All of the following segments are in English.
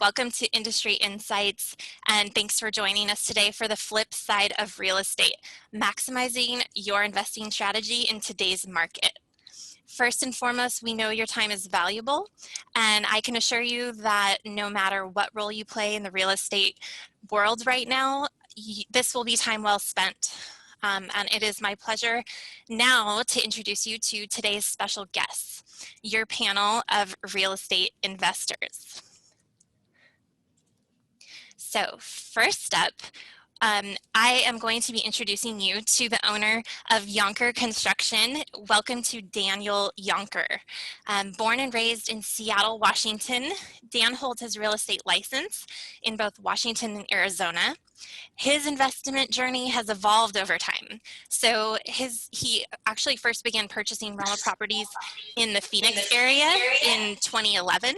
Welcome to Industry Insights, and thanks for joining us today for the flip side of real estate, maximizing your investing strategy in today's market. First and foremost, we know your time is valuable, and I can assure you that no matter what role you play in the real estate world right now, this will be time well spent. And it is my pleasure now to introduce you to today's special guests, your panel of real estate investors. So first up, I am going to be introducing you to the owner of Yonker Construction. Welcome to Daniel Yonker. Born and raised in Seattle, Washington, Dan holds his real estate license in both Washington and Arizona. His investment journey has evolved over time. So he actually first began purchasing rental properties in the Phoenix area in 2011.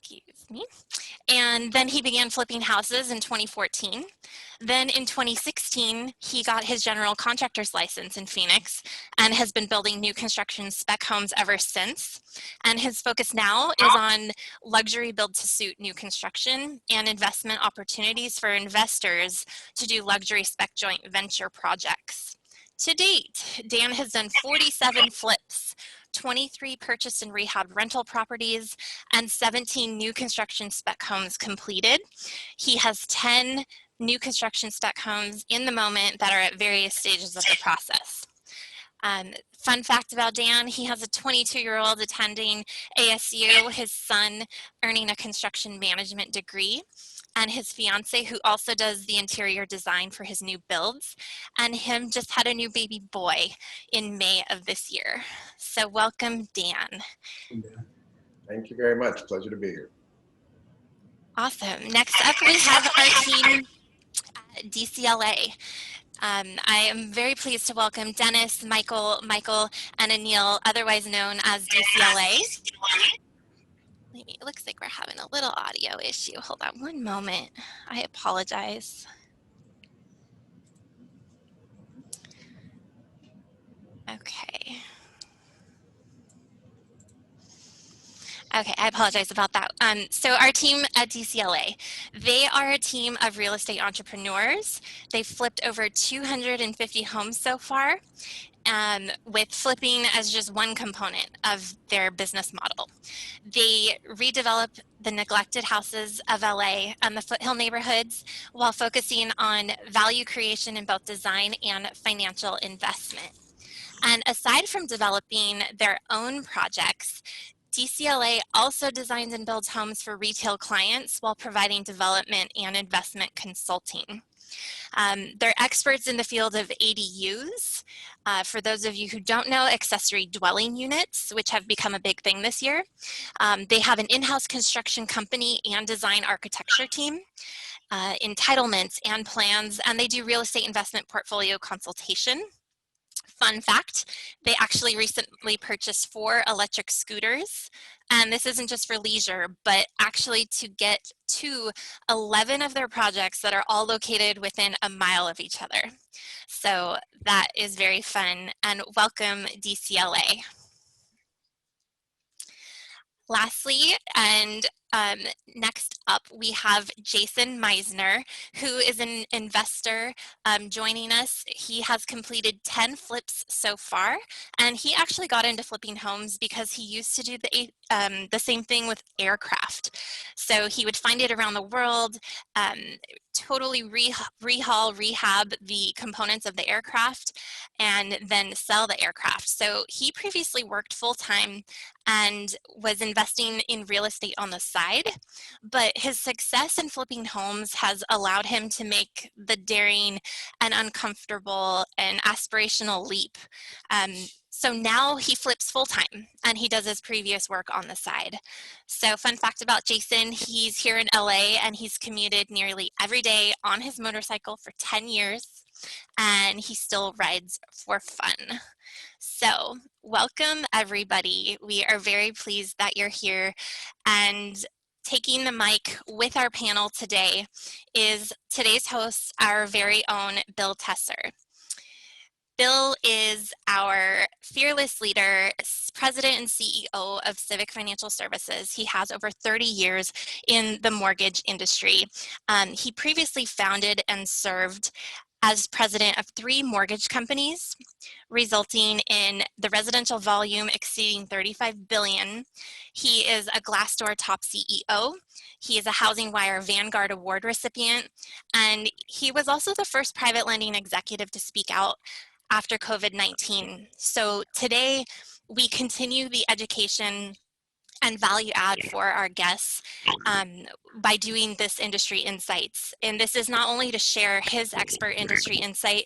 Excuse me. And then he began flipping houses in 2014. Then in 2016, he got his general contractor's license in Phoenix and has been building new construction spec homes ever since. And his focus now is on luxury build-to-suit new construction and investment opportunities for investors to do luxury spec joint venture projects. To date, Dan has done 47 flips, 23 purchase and rehab rental properties, and 17 new construction spec homes completed. He has 10 new construction spec homes in the moment that are at various stages of the process. Fun fact about Dan, he has a 22-year-old attending ASU, his son earning a construction management degree, and his fiance who also does the interior design for his new builds, and him just had a new baby boy in May of this year. So welcome, Dan. Thank you very much. Pleasure to be here. Awesome. Next up, we have our team at DCLA. I am very pleased to welcome Dennis, Michael, and Anil, otherwise known as DCLA. It looks like we're having a little audio issue. Hold on one moment. I apologize. Okay. Okay, I apologize about that. So our team at DCLA, they are a team of real estate entrepreneurs. They've flipped over 250 homes so far, with flipping as just one component of their business model. They redevelop the neglected houses of LA and the foothill neighborhoods while focusing on value creation in both design and financial investment. And aside from developing their own projects, DCLA also designs and builds homes for retail clients while providing development and investment consulting. They're experts in the field of ADUs. For those of you who don't know, accessory dwelling units, which have become a big thing this year. They have an in-house construction company and design architecture team, entitlements and plans, and they do real estate investment portfolio consultation. Fun fact, they actually recently purchased 4 electric scooters, and this isn't just for leisure, but actually to get to 11 of their projects that are all located within a mile of each other. So that is very fun, and welcome DCLA. Lastly, and next up, we have Jason Meisner, who is an investor joining us. He has completed 10 flips so far, and he actually got into flipping homes because he used to do the same thing with aircraft. So he would find it around the world, totally rehab the components of the aircraft, and then sell the aircraft. So he previously worked full-time and was investing in real estate on the side, but his success in flipping homes has allowed him to make the daring and uncomfortable and aspirational leap. So now he flips full-time and he does his previous work on the side. So fun fact about Jason, he's here in LA and he's commuted nearly every day on his motorcycle for 10 years and he still rides for fun. So welcome everybody. We are very pleased that you're here, and taking the mic with our panel today is today's host, our very own Bill Tessar. Bill is our fearless leader, president and CEO of Civic Financial Services. He has over 30 years in the mortgage industry. He previously founded and served as president of 3 mortgage companies, resulting in the residential volume exceeding 35 billion. He is a Glassdoor top CEO. He is a Housing Wire Vanguard Award recipient, and he was also the first private lending executive to speak out after COVID-19. So today we continue the education and value add for our guests by doing this industry insights. And this is not only to share his expert industry insight,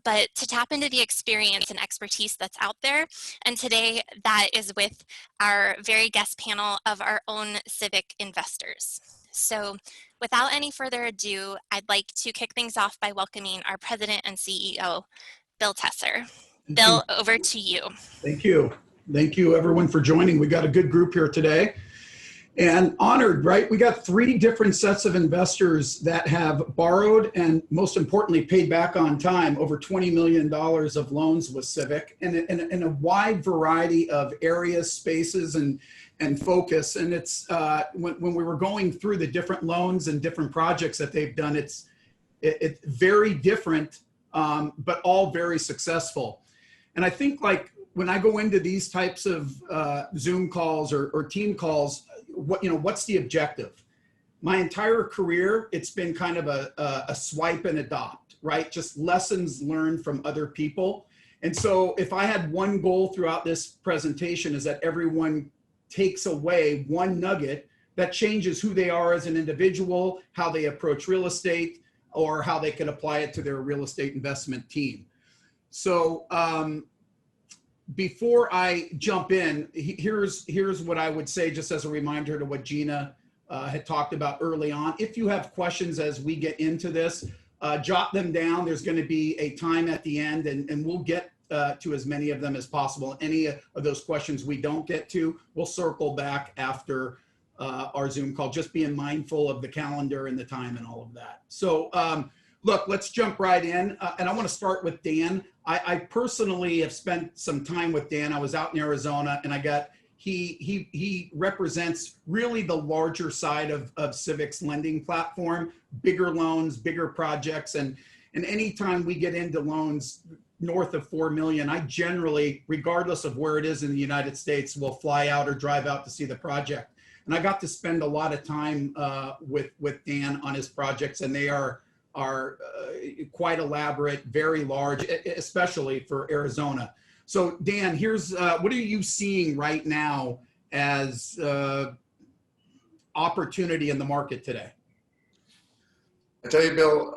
but to tap into the experience and expertise that's out there. And today that is with our very guest panel of our own civic investors. So without any further ado, I'd like to kick things off by welcoming our president and CEO, Bill Tessar. Bill, over to you. Thank you. Thank you, everyone, for joining. We got a good group here today. And honored, right? We got 3 different sets of investors that have borrowed and, most importantly, paid back on time over $20 million of loans with Civic in a wide variety of areas, spaces, and focus. And it's when we were going through the different loans and different projects that they've done, it's very different, but all very successful. And I think, like, when I go into these types of Zoom calls or team calls, what's the objective? My entire career, it's been kind of a swipe and adopt, right? Just lessons learned from other people. And so if I had one goal throughout this presentation, is that everyone takes away one nugget that changes who they are as an individual, how they approach real estate, or how they can apply it to their real estate investment team. So before I jump in, here's what I would say, just as a reminder to what Gina had talked about early on. If you have questions as we get into this, jot them down. There's going to be a time at the end, and we'll get to as many of them as possible. Any of those questions we don't get to, we'll circle back after our Zoom call, just being mindful of the calendar and the time and all of that. So look, let's jump right in. And I want to start with Dan. I personally have spent some time with Dan. I was out in Arizona, and he represents really the larger side of Civic's lending platform, bigger loans, bigger projects. And anytime we get into loans north of 4 million, I generally, regardless of where it is in the United States, will fly out or drive out to see the project. And I got to spend a lot of time with Dan on his projects, and they are quite elaborate, very large, especially for Arizona. So Dan, here's what are you seeing right now as opportunity in the market today? I tell you, Bill,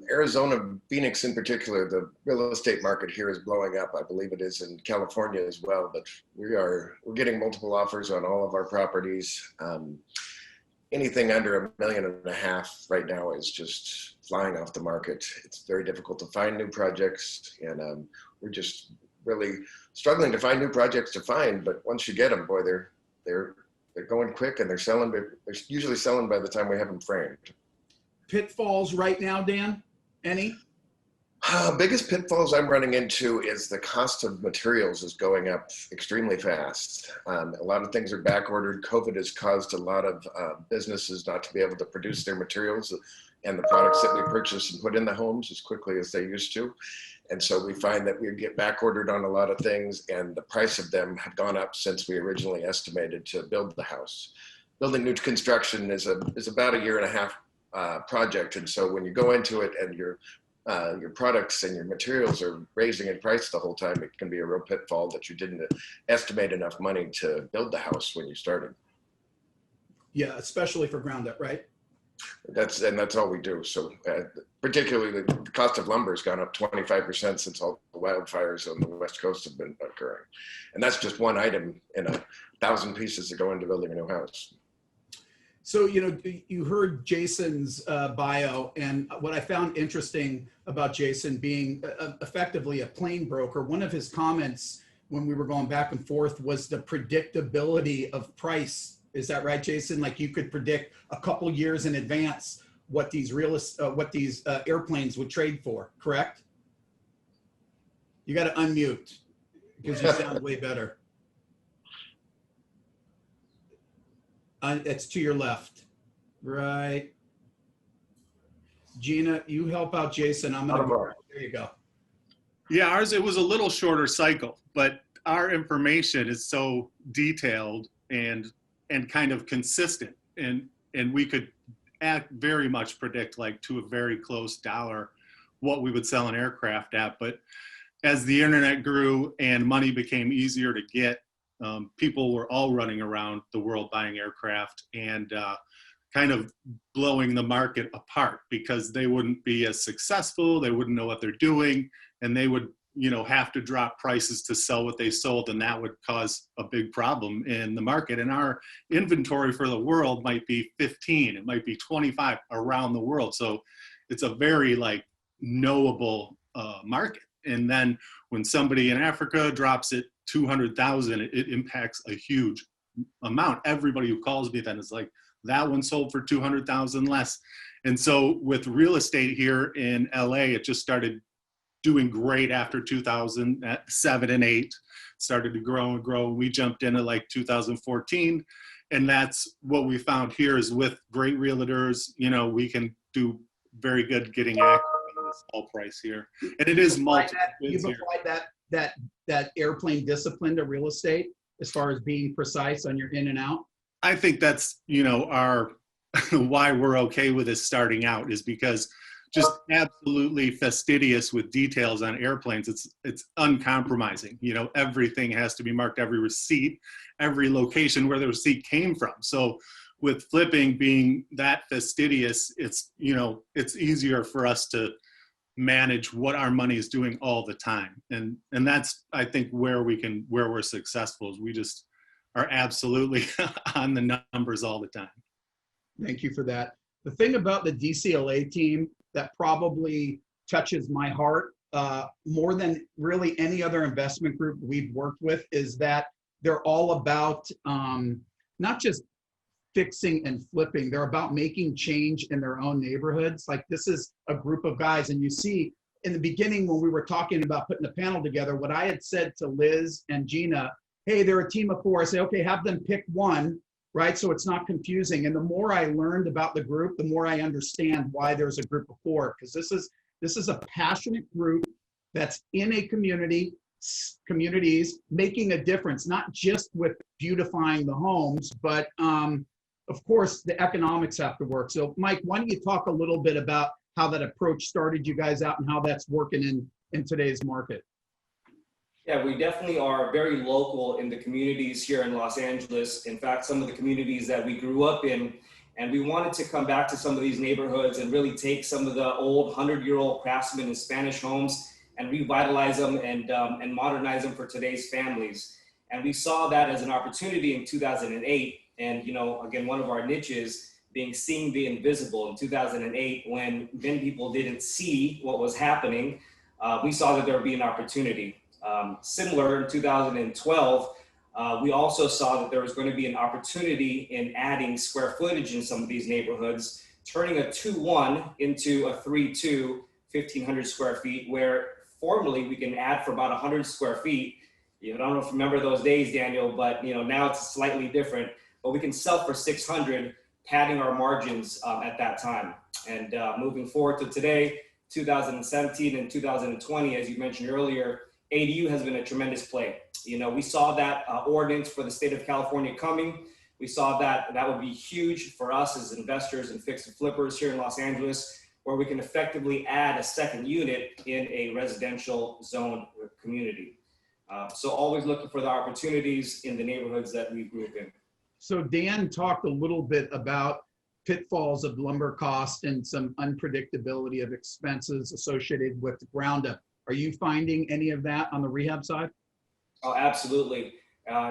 Arizona, Phoenix in particular, the real estate market here is blowing up. I believe it is in California as well, but we're getting multiple offers on all of our properties. Anything under $1.5 million right now is just flying off the market. It's very difficult to find new projects, and we're just really struggling to find new projects to find. But once you get them, boy, they're going quick, and they're usually selling by the time we have them framed. Pitfalls right now, Dan? Any? Biggest pitfalls I'm running into is the cost of materials is going up extremely fast. A lot of things are back ordered. COVID has caused a lot of businesses not to be able to produce their materials and the products that we purchase and put in the homes as quickly as they used to. And so we find that we get back ordered on a lot of things, and the price of them have gone up since we originally estimated to build the house. Building new construction is about 1.5 year project. And so when you go into it and your products and your materials are raising in price the whole time, it can be a real pitfall that you didn't estimate enough money to build the house when you started. Yeah, especially for ground up, right? That's all we do. So particularly the cost of lumber has gone up 25% since all the wildfires on the West Coast have been occurring. And that's just one item in 1,000 pieces that go into building a new house. So, you heard Jason's bio, and what I found interesting about Jason being effectively a plane broker, one of his comments when we were going back and forth was the predictability of price. Is that right, Jason? Like, you could predict a couple years in advance what these airplanes would trade for, correct? You got to unmute because you sound way better. It's to your left. Right. Gina, you help out Jason. I'm going to go. There you go. Yeah, ours, it was a little shorter cycle, but our information is so detailed and kind of consistent, and we could very much predict, like to a very close dollar, what we would sell an aircraft at. But as the internet grew and money became easier to get, people were all running around the world buying aircraft and kind of blowing the market apart because they wouldn't be as successful, they wouldn't know what they're doing, and they would, you know, have to drop prices to sell what they sold, and that would cause a big problem in the market. And our inventory for the world might be 15, it might be 25 around the world. So it's a very like knowable market. And then when somebody in Africa drops it 200,000, it impacts a huge amount. Everybody who calls me then is like, that one sold for 200,000 less. And so with real estate here in LA, it just started doing great after 2007 and 8, started to grow and grow. We jumped in at like 2014. And that's what we found here is with great realtors, you know, we can do very good getting accurate on the sell price here. And it is multiple. You've applied that airplane discipline to real estate as far as being precise on your in and out? I think that's, you know, our why we're okay with this starting out is because just absolutely fastidious with details on airplanes. It's uncompromising. You know, everything has to be marked, every receipt, every location where the receipt came from. So with flipping being that fastidious, it's, you know, it's easier for us to manage what our money is doing all the time. And that's, I think, where we're successful is we just are absolutely on the numbers all the time. Thank you for that. The thing about the DCLA team that probably touches my heart more than really any other investment group we've worked with is that they're all about not just fixing and flipping, they're about making change in their own neighborhoods. Like this is a group of guys, and you see in the beginning when we were talking about putting the panel together, what I had said to Liz and Gina, hey, they're a team of 4. I say, okay, have them pick one, right? So it's not confusing. And the more I learned about the group, the more I understand why there's a group of 4, because this is a passionate group that's in a communities making a difference, not just with beautifying the homes, but of course the economics have to work. So Mike, why don't you talk a little bit about how that approach started you guys out and how that's working in today's market? Yeah, we definitely are very local in the communities here in Los Angeles. In fact, some of the communities that we grew up in, and we wanted to come back to some of these neighborhoods and really take some of the old 100-year-old Craftsman and Spanish homes and revitalize them and modernize them for today's families. And we saw that as an opportunity in 2008. And, you know, again, one of our niches being seeing the invisible in 2008, when many people didn't see what was happening, we saw that there would be an opportunity. Similar in 2012, we also saw that there was going to be an opportunity in adding square footage in some of these neighborhoods, turning a 2-1 into a 3-2, 1,500 square feet, where formerly we can add for about 100 square feet. You know, I don't know if you remember those days, Daniel, but you know, now it's slightly different, but we can sell for 600, padding our margins at that time. And moving forward to today, 2017 and 2020, as you mentioned earlier, ADU has been a tremendous play. You know, we saw that ordinance for the state of California coming. We saw that that would be huge for us as investors and fix and flippers here in Los Angeles, where we can effectively add a second unit in a residential zone community. So always looking for the opportunities in the neighborhoods that we grew up in. So Dan talked a little bit about pitfalls of lumber cost and some unpredictability of expenses associated with the ground up. Are you finding any of that on the rehab side? Oh, absolutely.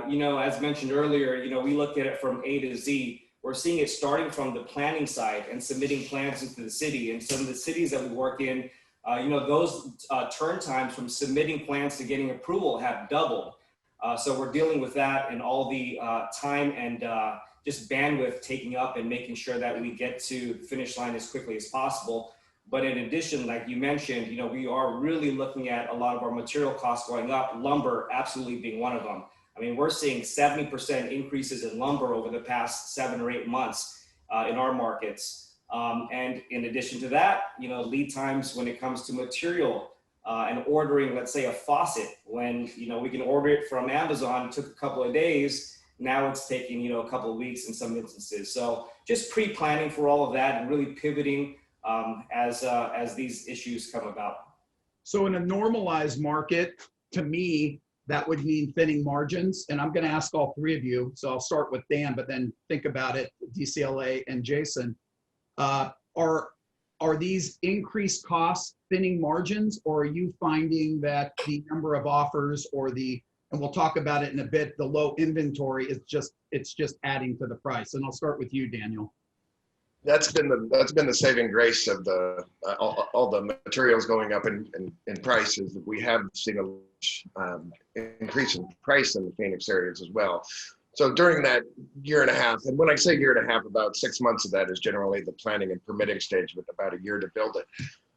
You know, as mentioned earlier, you know, we look at it from A to Z. We're seeing it starting from the planning side and submitting plans into the city. And some of the cities that we work in, you know, those turn times from submitting plans to getting approval have doubled. So we're dealing with that and all the time and just bandwidth taking up and making sure that we get to the finish line as quickly as possible. But in addition, like you mentioned, you know, we are really looking at a lot of our material costs going up, lumber absolutely being one of them. I mean, we're seeing 70% increases in lumber over the past 7 or 8 months in our markets. And in addition to that, you know, lead times when it comes to material and ordering, let's say a faucet, when, you know, we can order it from Amazon, it took a couple of days. Now it's taking, you know, a couple of weeks in some instances. So just pre-planning for all of that and really pivoting as these issues come about. So in a normalized market, to me, that would mean thinning margins. And I'm going to ask all three of you. So I'll start with Dan, but then think about it, DCLA and Jason. Are these increased costs thinning margins, or are you finding that the number of offers or the, and we'll talk about it in a bit, the low inventory is just, it's just adding to the price? And I'll start with you, Daniel. That's been the saving grace of the all the materials going up in prices. We have seen a increase in price in the Phoenix areas as well. So during that year and a half, and when I say year and a half, about 6 months of that is generally the planning and permitting stage, with about a year to build it.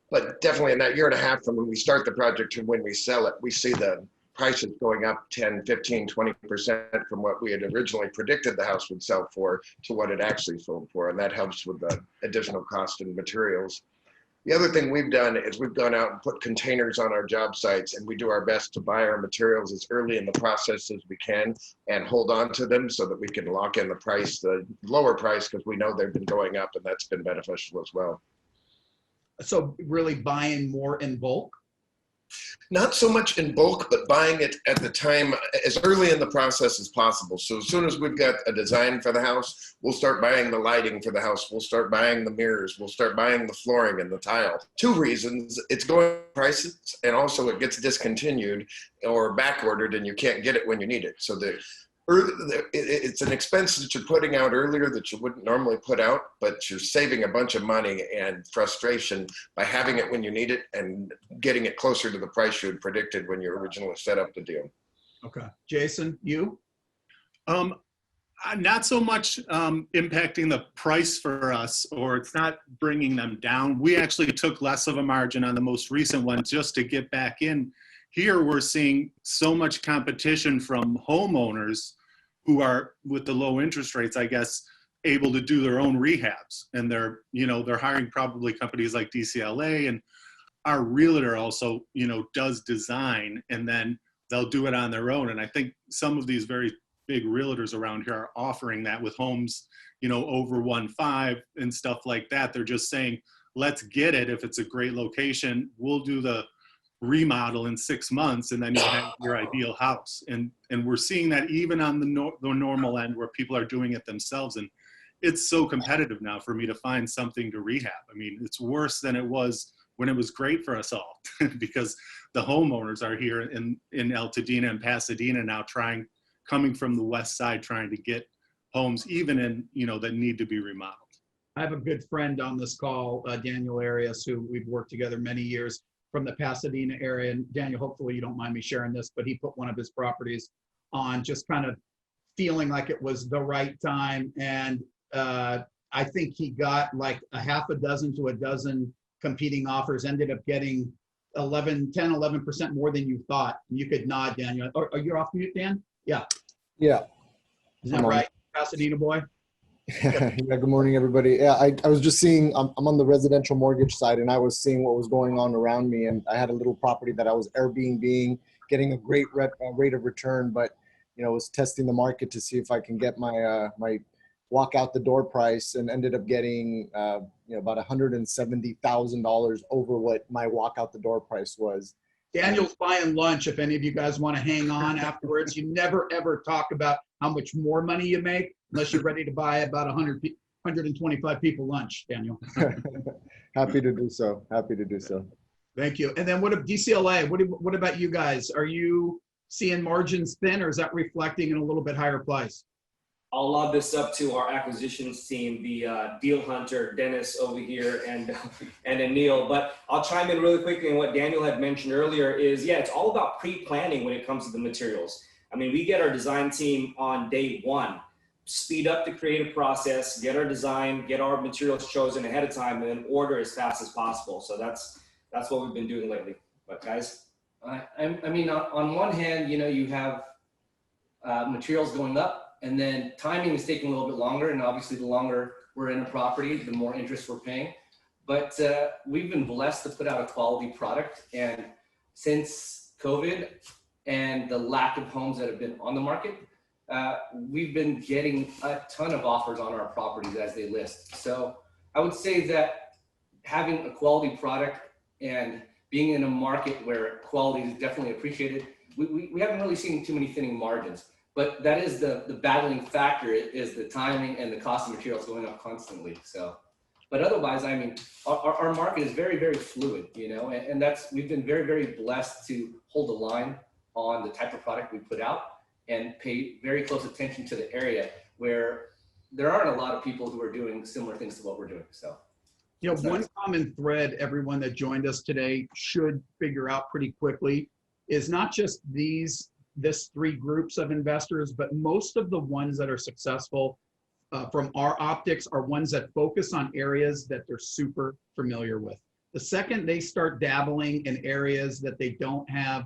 But definitely in that year and a half from when we start the project to when we sell it, we see the prices going up 10, 15, 20% from what we had originally predicted the house would sell for to what it actually sold for. And that helps with the additional cost in materials. The other thing we've done is we've gone out and put containers on our job sites, and we do our best to buy our materials as early in the process as we can and hold on to them so that we can lock in the price, the lower price, because we know they've been going up, and that's been beneficial as well. So really buying more in bulk? Not so much in bulk, but buying it at the time as early in the process as possible. So as soon as we've got a design for the house, we'll start buying the lighting for the house. We'll start buying the mirrors. We'll start buying the flooring and the tile. 2 reasons: it's going prices, and also it gets discontinued or back ordered and you can't get it when you need it. So it's an expense that you're putting out earlier that you wouldn't normally put out, but you're saving a bunch of money and frustration by having it when you need it and getting it closer to the price you had predicted when you originally set up the deal. Okay. Jason, you? Not so much impacting the price for us, or it's not bringing them down. We actually took less of a margin on the most recent one just to get back in. Here we're seeing so much competition from homeowners who are, with the low interest rates, I guess, able to do their own rehabs. And they're hiring probably companies like DCLA, and our realtor also, does design, and then they'll do it on their own. And I think some of these very big realtors around here are offering that with homes, over 1.5 and stuff like that. They're just saying, let's get it. If it's a great location, we'll do the remodel in 6 months, and then you have your ideal house. And we're seeing that even on the normal end, where people are doing it themselves. And it's so competitive now for me to find something to rehab. I mean, it's worse than it was when it was great for us all because the homeowners are here in Altadena and Pasadena now, coming from the west side, trying to get homes even in, that need to be remodeled. I have a good friend on this call, Daniel Arias, who we've worked together many years, from the Pasadena area. And Daniel, hopefully you don't mind me sharing this, but he put one of his properties on just kind of feeling like it was the right time. And I think he got like a half a dozen to a dozen competing offers, ended up getting 11% more than you thought. You could nod, Daniel. Are you off mute, Dan? Yeah. Yeah. Is that right, Pasadena boy? Yeah, good morning, everybody. Yeah, I was just seeing, I'm on the residential mortgage side, and I was seeing what was going on around me, and I had a little property that I was Airbnb-ing, getting a great rate of return, but, was testing the market to see if I can get my my walk out the door price, and ended up getting, about $170,000 over what my walk out the door price was. Daniel's buying lunch. If any of you guys want to hang on afterwards, you never ever talk about how much more money you make unless you're ready to buy about 125 people lunch, Daniel. Happy to do so. Happy to do so. Thank you. And then what of DCLA? What about you guys? Are you seeing margins thin, or is that reflecting in a little bit higher price? I'll lob this up to our acquisitions team, the deal hunter, Dennis over here, and Anil. But I'll chime in really quickly on what Daniel had mentioned earlier is, it's all about pre-planning when it comes to the materials. I mean, we get our design team on day one. speed up the creative process, get our design, get our materials chosen ahead of time, and then order as fast as possible. So that's what we've been doing lately. But guys, I mean, on one hand, you know, you have materials going up, and then timing is taking a little bit longer. And obviously, the longer we're in a property, the more interest we're paying. But we've been blessed to put out a quality product. And since COVID and the lack of homes that have been on the market, we've been getting a ton of offers on our properties as they list. So I would say that having a quality product and being in a market where quality is definitely appreciated, we haven't really seen too many thinning margins. But that is the battling factor, is the timing and the cost of materials going up constantly. So, but otherwise, I mean, our market is very, very fluid, you know, and we've been very, very blessed to hold the line on the type of product we put out and pay very close attention to the area where there aren't a lot of people who are doing similar things to what we're doing. So, you know, one common thread everyone that joined us today should figure out pretty quickly is not just this three groups of investors, but most of the ones that are successful from our optics are ones that focus on areas that they're super familiar with. The second they start dabbling in areas that they don't have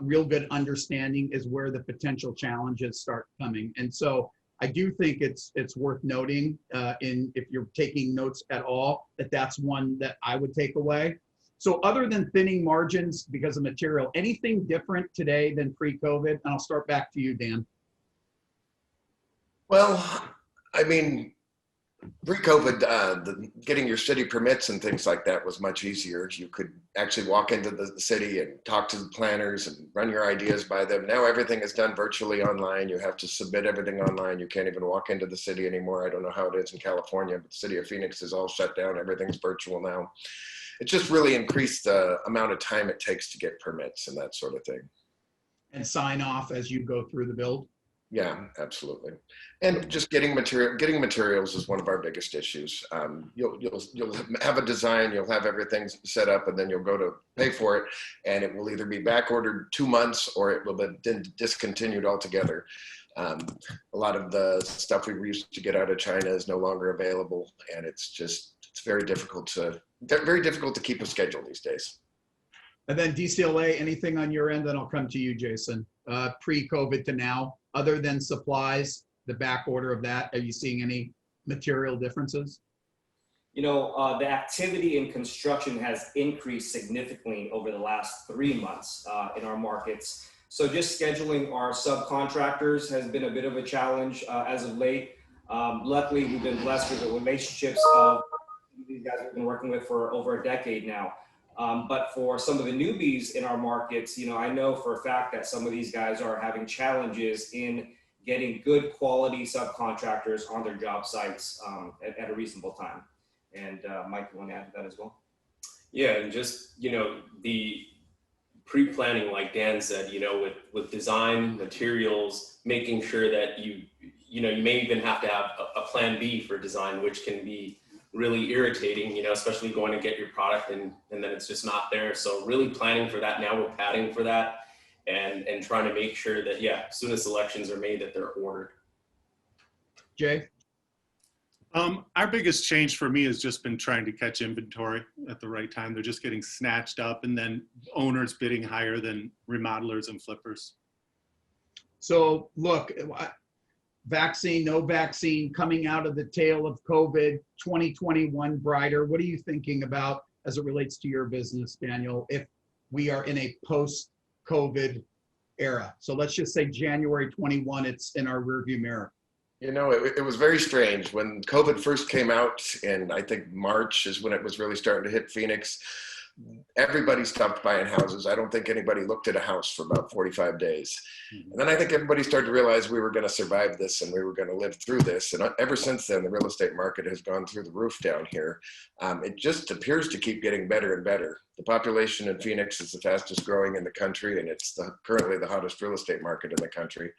real good understanding is where the potential challenges start coming. And so I do think it's worth noting if you're taking notes at all, that's one that I would take away. So other than thinning margins because of material, anything different today than pre-COVID? And I'll start back to you, Dan. Well, I mean, pre-COVID, getting your city permits and things like that was much easier. You could actually walk into the city and talk to the planners and run your ideas by them. Now everything is done virtually online. You have to submit everything online. You can't even walk into the city anymore. I don't know how it is in California, but the city of Phoenix is all shut down. Everything's virtual now. It's just really increased the amount of time it takes to get permits and that sort of thing. And sign off as you go through the build? Yeah, absolutely. And just getting materials is one of our biggest issues. You'll have a design, you'll have everything set up, and then you'll go to pay for it, and it will either be back ordered 2 months or it will be discontinued altogether. A lot of the stuff we used to get out of China is no longer available, and it's very difficult to keep a schedule these days. And then DCLA, anything on your end? Then I'll come to you, Jason. Pre-COVID to now, other than supplies, the back order of that, are you seeing any material differences? You know, the activity in construction has increased significantly over the last 3 months in our markets. So just scheduling our subcontractors has been a bit of a challenge as of late. Luckily, we've been blessed with the relationships of these guys we've been working with for over a decade now. But for some of the newbies in our markets, you know, I know for a fact that some of these guys are having challenges in getting good quality subcontractors on their job sites at a reasonable time. And Mike, you want to add to that as well? Yeah, and just, you know, the pre-planning, like Dan said, you know, with design, materials, making sure that you may even have to have a plan B for design, which can be really irritating, you know, especially going to get your product and then it's just not there. So really planning for that. Now we're padding for that and trying to make sure that, yeah, as soon as selections are made, that they're ordered. Jay? Our biggest change for me has just been trying to catch inventory at the right time. They're just getting snatched up, and then owners bidding higher than remodelers and flippers. So look, vaccine, no vaccine, coming out of the tail of COVID, 2021 brighter. What are you thinking about as it relates to your business, Daniel, if we are in a post-COVID era? So let's just say January 21, it's in our rearview mirror. You know, it was very strange when COVID first came out, and I think March is when it was really starting to hit Phoenix. Everybody stopped buying houses. I don't think anybody looked at a house for about 45 days. And then I think everybody started to realize we were going to survive this and we were going to live through this. And ever since then, the real estate market has gone through the roof down here. It just appears to keep getting better and better. The population in Phoenix is the fastest growing in the country, and it's currently the hottest real estate market in the country.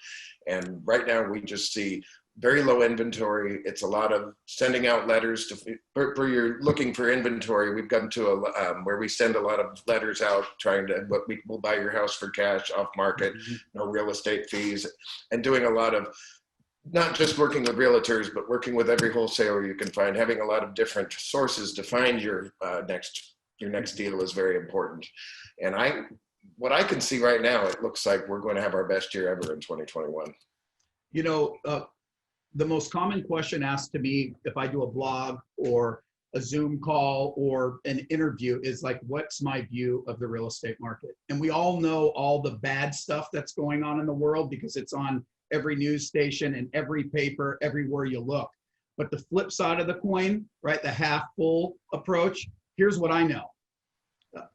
And right now we just see very low inventory. It's a lot of sending out letters to, for you're looking for inventory. We've gotten to where we send a lot of letters out trying to, we'll buy your house for cash, off market, no real estate fees, and doing a lot of not just working with realtors, but working with every wholesaler you can find. Having a lot of different sources to find your next deal is very important. And what I can see right now, it looks like we're going to have our best year ever in 2021. You know, the most common question asked to me if I do a blog or a Zoom call or an interview is like, what's my view of the real estate market? And we all know all the bad stuff that's going on in the world because it's on every news station and every paper, everywhere you look. But the flip side of the coin, right, the half full approach, here's what I know.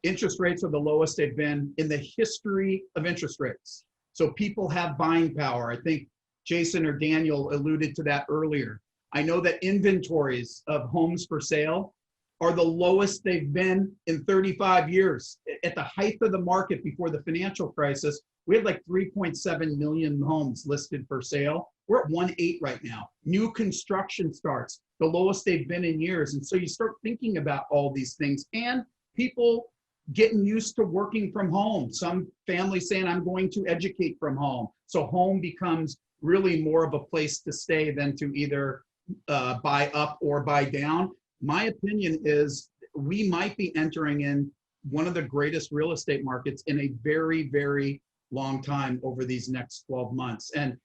Interest rates are the lowest they've been in the history of interest rates. So people have buying power. I think Jason or Daniel alluded to that earlier. I know that inventories of homes for sale are the lowest they've been in 35 years. At the height of the market before the financial crisis, we had like 3.7 million homes listed for sale. We're at 1.8 right now. New construction starts, the lowest they've been in years. And so you start thinking about all these things and people getting used to working from home. Some families saying, I'm going to educate from home. So home becomes really more of a place to stay than to either buy up or buy down. My opinion is we might be entering in one of the greatest real estate markets in a very, very long time over these next 12 months. And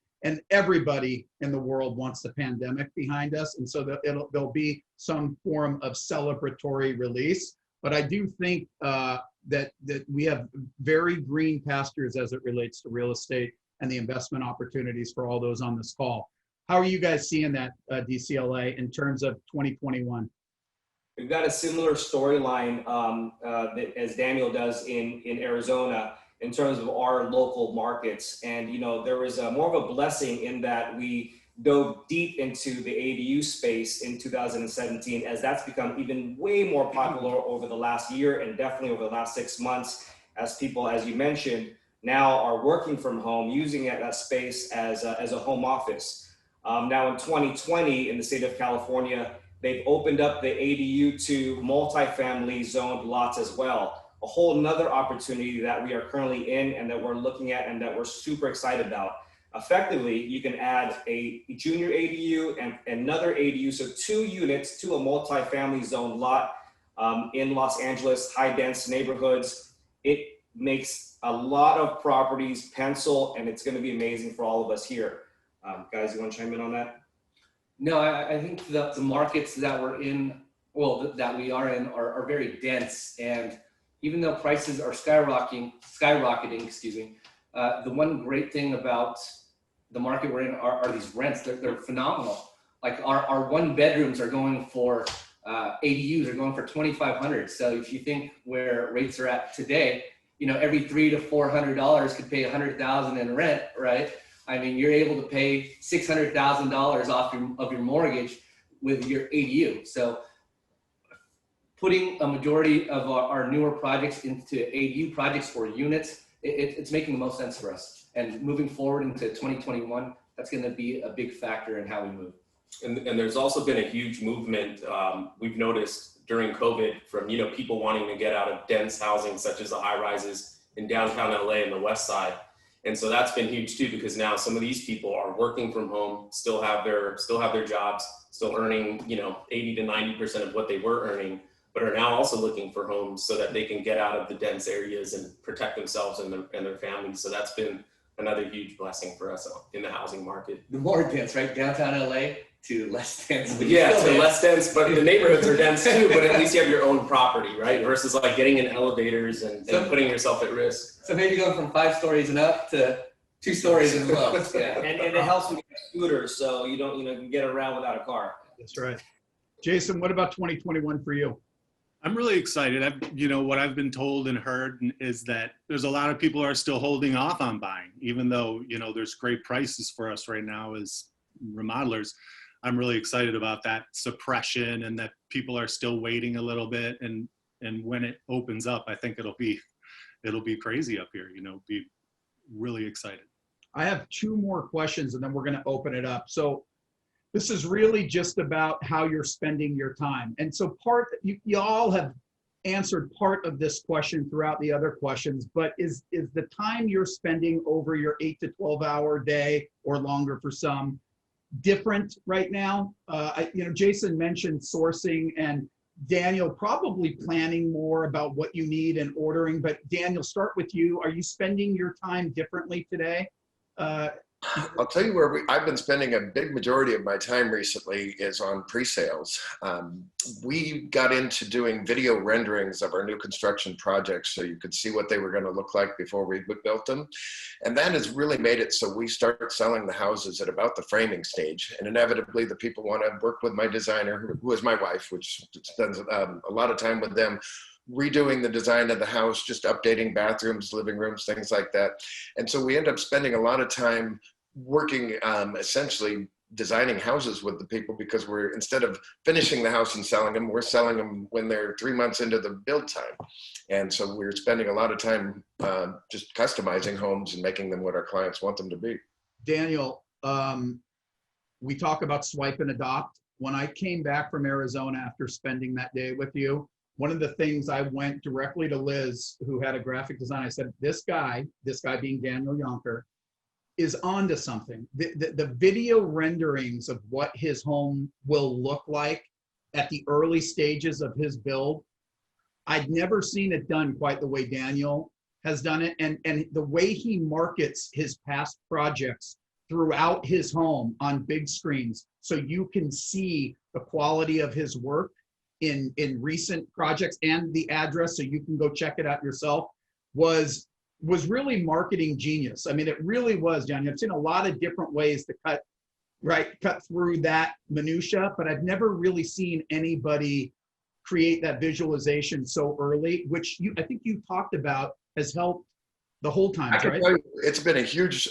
everybody in the world wants the pandemic behind us. And so there'll be some form of celebratory release. But I do think that we have very green pastures as it relates to real estate and the investment opportunities for all those on this call. How are you guys seeing that, DCLA, in terms of 2021? We've got a similar storyline as Daniel does in Arizona in terms of our local markets. And, you know, there was more of a blessing in that we dove deep into the ADU space in 2017, as that's become even way more popular over the last year and definitely over the last 6 months, as people, as you mentioned, now are working from home, using that space as a home office. Now in 2020, in the state of California, they've opened up the ADU to multifamily zoned lots as well. A whole nother opportunity that we are currently in and that we're looking at and that we're super excited about. Effectively, you can add a junior ADU and another ADU, so 2 units to a multifamily zone lot in Los Angeles, high dense neighborhoods. It makes a lot of properties pencil, and it's going to be amazing for all of us here. Guys, you want to chime in on that? No, I think the markets that we're in, well, that we are in are very dense. And even though prices are skyrocketing, excuse me, the one great thing about the market we're in are these rents. They're phenomenal. Like our 1 bedrooms are going for, ADUs are going for $2,500. So if you think where rates are at today, you know, every $300 to $400 could pay $100,000 in rent, right? I mean, you're able to pay $600,000 off of your mortgage with your ADU. So putting a majority of our newer projects into ADU projects or units, it's making the most sense for us. And moving forward into 2021, that's going to be a big factor in how we move. And there's also been a huge movement we've noticed during COVID from, you know, people wanting to get out of dense housing such as the high rises in downtown LA and the West Side. And so that's been huge too, because now some of these people are working from home, still have their jobs, still earning, you know, 80 to 90% of what they were earning, but are now also looking for homes so that they can get out of the dense areas and protect themselves and their families. So that's been another huge blessing for us in the housing market. The more dense, right? Downtown LA to less dense. Yeah, to less dense, but the neighborhoods are dense too, but at least you have your own property, right? Versus like getting in elevators and putting yourself at risk. So maybe going from 5 stories and up to 2 stories and below. Yeah. And it helps with scooters, so you can get around without a car. That's right. Jason, what about 2021 for you? I'm really excited. What I've been told and heard is that there's a lot of people are still holding off on buying, even though, you know, there's great prices for us right now as remodelers. I'm really excited about that suppression and that people are still waiting a little bit. And when it opens up, I think it'll be crazy up here, you know, be really excited. I have 2 more questions and then we're going to open it up. So this is really just about how you're spending your time. And so you all have answered part of this question throughout the other questions, but is the time you're spending over your 8 to 12 hour day or longer for some, different right now? Jason mentioned sourcing, and Daniel probably planning more about what you need and ordering. But Daniel, start with you. Are you spending your time differently today? I'll tell you where I've been spending a big majority of my time recently is on pre-sales. We got into doing video renderings of our new construction projects so you could see what they were going to look like before we built them. And that has really made it so we start selling the houses at about the framing stage. And inevitably the people want to work with my designer, who is my wife, which spends a lot of time with them, redoing the design of the house, just updating bathrooms, living rooms, things like that. And so we end up spending a lot of time working essentially designing houses with the people, because we're, instead of finishing the house and selling them, we're selling them when they're 3 months into the build time. And so we're spending a lot of time just customizing homes and making them what our clients want them to be. Daniel, we talk about swipe and adopt. When I came back from Arizona after spending that day with you, one of the things I went directly to Liz, who had a graphic design. I said, this guy being Daniel Yonker, is onto something. The video renderings of what his home will look like at the early stages of his build, I'd never seen it done quite the way Daniel has done it. And the way he markets his past projects throughout his home on big screens, so you can see the quality of his work in recent projects and the address, so you can go check it out yourself, was really marketing genius. I mean, it really was, Johnny. I've seen a lot of different ways to cut through that minutia, but I've never really seen anybody create that visualization so early, which I think you talked about has helped the whole time, I can right? tell you, it's been a huge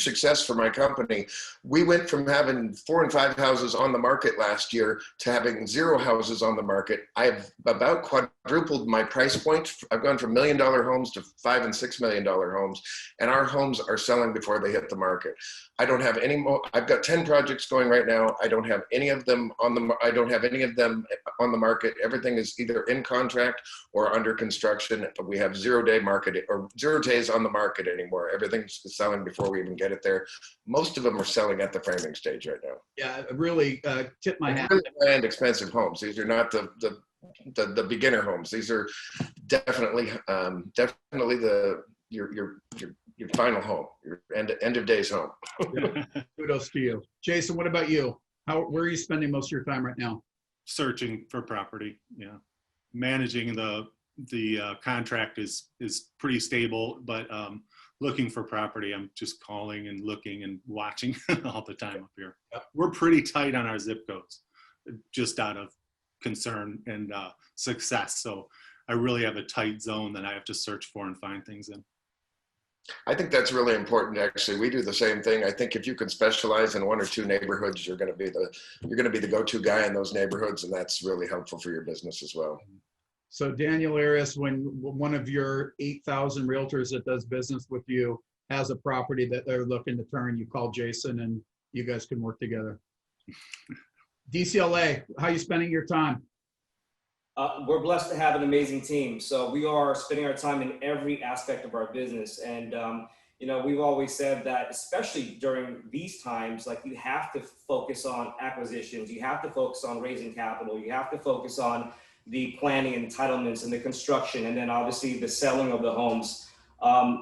success for my company. We went from having 4 and 5 houses on the market last year to having 0 houses on the market. I've about quadrupled my price point. I've gone from $1 million homes to $5 and $6 million homes, and our homes are selling before they hit the market. I don't have any more. I've got 10 projects going right now. I don't have any of them on the market. Everything is either in contract or under construction. We have 0-day market, or 0 days on the market anymore. Everything's selling before we even get it there. Most of them are selling at the framing stage right now. Yeah, really tip my hat. Really high-end expensive homes. These are not the beginner homes. These are definitely your final home, your end of days home. Yeah. Kudos to you. Jason, what about you? Where are you spending most of your time right now? Searching for property. Yeah. Managing the contract is pretty stable, but looking for property, I'm just calling and looking and watching all the time up here. We're pretty tight on our zip codes, just out of concern and success. So I really have a tight zone that I have to search for and find things in. I think that's really important. Actually, we do the same thing. I think if you can specialize in 1 or 2 neighborhoods, you're going to be the go-to guy in those neighborhoods, and that's really helpful for your business as well. So Daniel Arias, when one of your 8,000 realtors that does business with you has a property that they're looking to turn, you call Jason and you guys can work together. DCLA, how are you spending your time? We're blessed to have an amazing team. So we are spending our time in every aspect of our business. And, we've always said that, especially during these times, like, you have to focus on acquisitions. You have to focus on raising capital. You have to focus on the planning and entitlements and the construction, and then obviously the selling of the homes.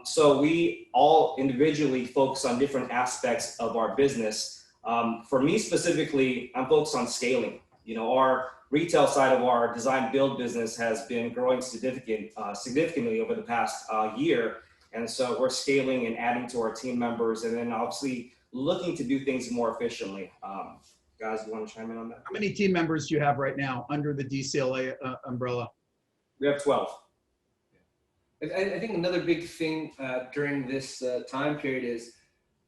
So we all individually focus on different aspects of our business. For me specifically, I'm focused on scaling. Our retail side of our design build business has been growing significantly over the past year. And so we're scaling and adding to our team members, and then obviously looking to do things more efficiently. Guys, you want to chime in on that? How many team members do you have right now under the DCLA umbrella? We have 12. I think another big thing during this time period is,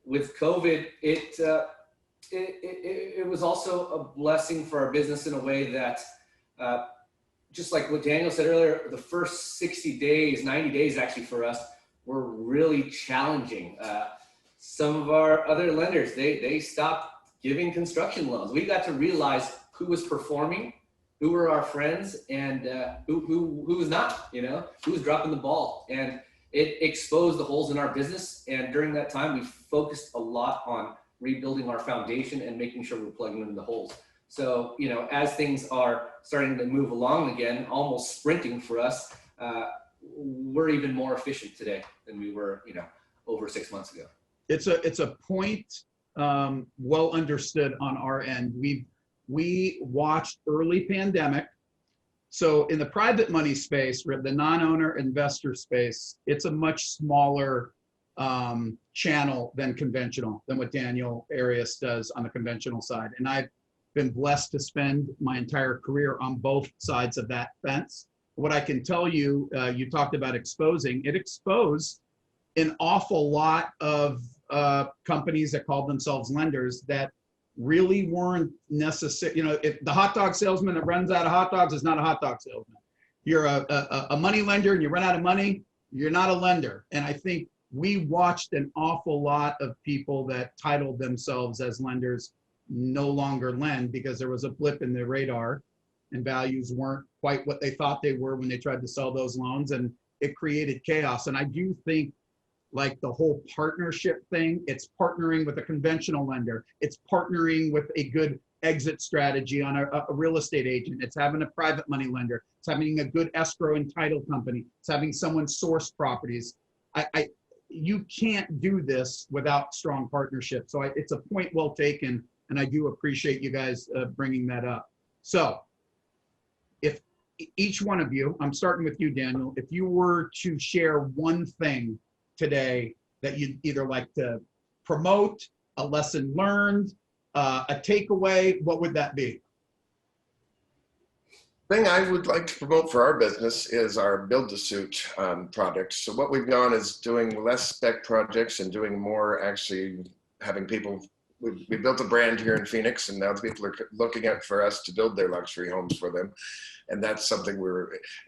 with COVID, it was also a blessing for our business in a way that, just like what Daniel said earlier, the first 60 days, 90 days actually for us were really challenging. Some of our other lenders, they stopped giving construction loans. We got to realize who was performing, who were our friends, and who was not, who was dropping the ball. And it exposed the holes in our business. And during that time, we focused a lot on rebuilding our foundation and making sure we're plugging in the holes. So, you know, as things are starting to move along again, almost sprinting for us, we're even more efficient today than we were, you know, over 6 months ago. It's a point well understood on our end. We watched early pandemic. So in the private money space, the non-owner investor space, it's a much smaller channel than conventional, than what Daniel Arias does on the conventional side. And I've been blessed to spend my entire career on both sides of that fence. What I can tell you, you talked about exposing, it exposed an awful lot of companies that called themselves lenders that really weren't necessary. You know, if the hot dog salesman that runs out of hot dogs is not a hot dog salesman. You're a money lender and you run out of money, you're not a lender. And I think we watched an awful lot of people that titled themselves as lenders no longer lend because there was a blip in their radar and values weren't quite what they thought they were when they tried to sell those loans, and it created chaos. And I do think, like the whole partnership thing, it's partnering with a conventional lender, it's partnering with a good exit strategy on a real estate agent, it's having a private money lender, it's having a good escrow and title company, it's having someone source properties. You can't do this without strong partnership. So it's a point well taken, and I do appreciate you guys bringing that up. So if each one of you, I'm starting with you, Daniel, if you were to share one thing today that you'd either like to promote, a lesson learned, a takeaway, what would that be? Thing I would like to promote for our business is our build-to-suit product. So what we've gone is doing less spec projects and doing more actually having people. We built a brand here in Phoenix, and now the people are looking out for us to build their luxury homes for them. And that's something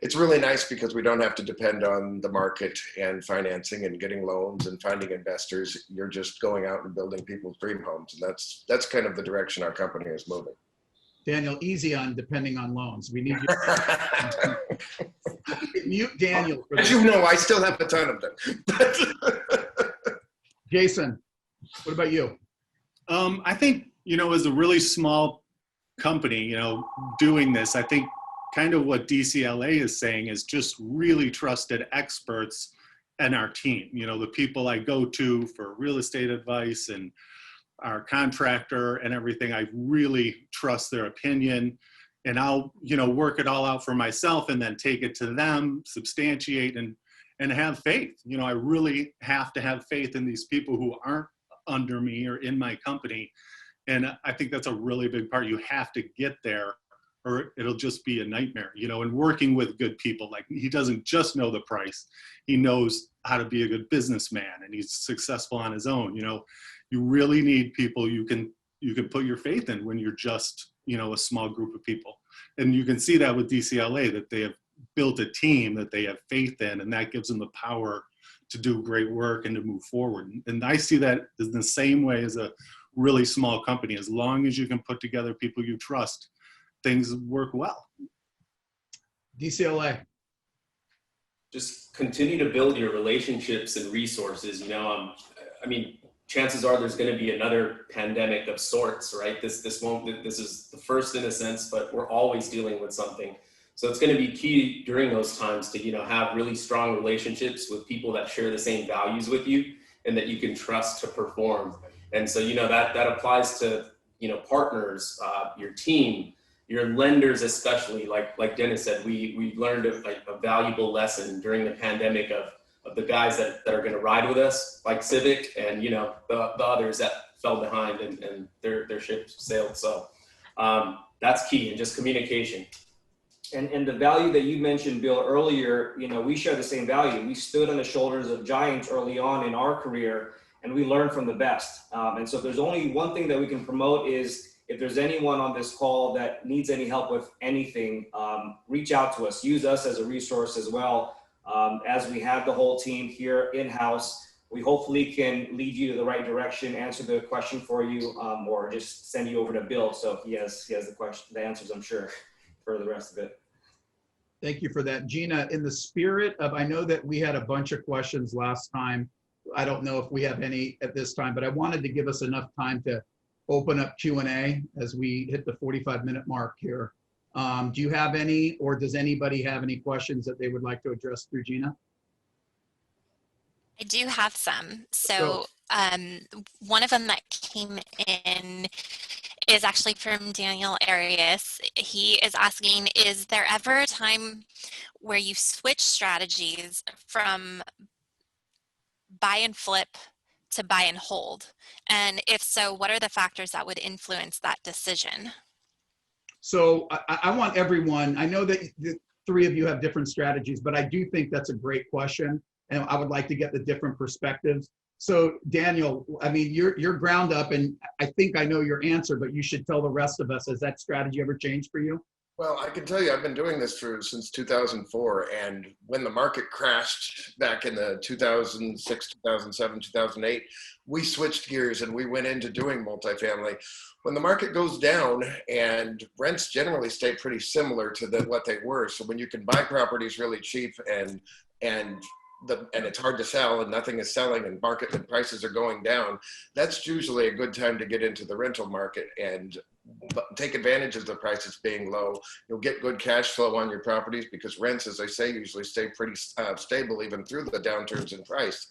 it's really nice because we don't have to depend on the market and financing and getting loans and finding investors. You're just going out and building people's dream homes. And that's kind of the direction our company is moving. Daniel, easy on depending on loans. We need you. Mute Daniel. As you know, I still have a ton of them. Jason, what about you? I think, you know, as a really small company, you know, doing this, I think kind of what DCLA is saying is just really trusted experts and our team. You know, the people I go to for real estate advice and our contractor and everything, I really trust their opinion, and I'll, you know, work it all out for myself and then take it to them, substantiate and have faith. You know, I really have to have faith in these people who aren't under me or in my company. And I think that's a really big part. You have to get there or it'll just be a nightmare, you know, and working with good people. Like, he doesn't just know the price. He knows how to be a good businessman, and he's successful on his own. You know, you really need people you can put your faith in when you're just, you know, a small group of people. And you can see that with DCLA, that they have built a team that they have faith in, and that gives them the power to do great work and to move forward. And I see that in the same way as a really small company. As long as you can put together people you trust, things work well. DCLA. Just continue to build your relationships and resources. You know, I mean, chances are there's going to be another pandemic of sorts, right? This is the first in a sense, but we're always dealing with something. So it's going to be key during those times to, you know, have really strong relationships with people that share the same values with you and that you can trust to perform. And so, you know, that applies to, you know, partners, your team, your lenders, especially. Like Dennis said, we learned a valuable lesson during the pandemic of the guys that are going to ride with us, like Civic, and, you know, the others that fell behind and their ship sailed. So that's key, and just communication. And the value that you mentioned, Bill, earlier, you know, we share the same value. We stood on the shoulders of giants early on in our career, and we learned from the best. And so if there's only one thing that we can promote is, if there's anyone on this call that needs any help with anything, reach out to us. Use us as a resource as well. As we have the whole team here in-house, we hopefully can lead you to the right direction, answer the question for you, or just send you over to Bill. So he has the answers, I'm sure, for the rest of it. Thank you for that. Gina, in the spirit of, I know that we had a bunch of questions last time I don't know if we have any at this time, but I wanted to give us enough time to open up Q&A as we hit the 45-minute mark here. Do you have any, or does anybody have any questions that they would like to address through Gina? I do have some. Go. So one of them that came in is actually from Daniel Arias. He is asking, is there ever a time where you switch strategies from buy and flip to buy and hold? And if so, what are the factors that would influence that decision? So I want everyone, I know that the three of you have different strategies, but I do think that's a great question. And I would like to get the different perspectives. So Daniel, I mean, you're ground up, and I think I know your answer, but you should tell the rest of us, has that strategy ever changed for you? Well, I can tell you, I've been doing this since 2004. And when the market crashed back in the 2006, 2007, 2008, we switched gears and we went into doing multifamily. When the market goes down and rents generally stay pretty similar to what they were. So when you can buy properties really cheap and it's hard to sell and nothing is selling and market and prices are going down, that's usually a good time to get into the rental market and take advantage of the prices being low. You'll get good cash flow on your properties because rents, as I say, usually stay pretty stable even through the downturns in price.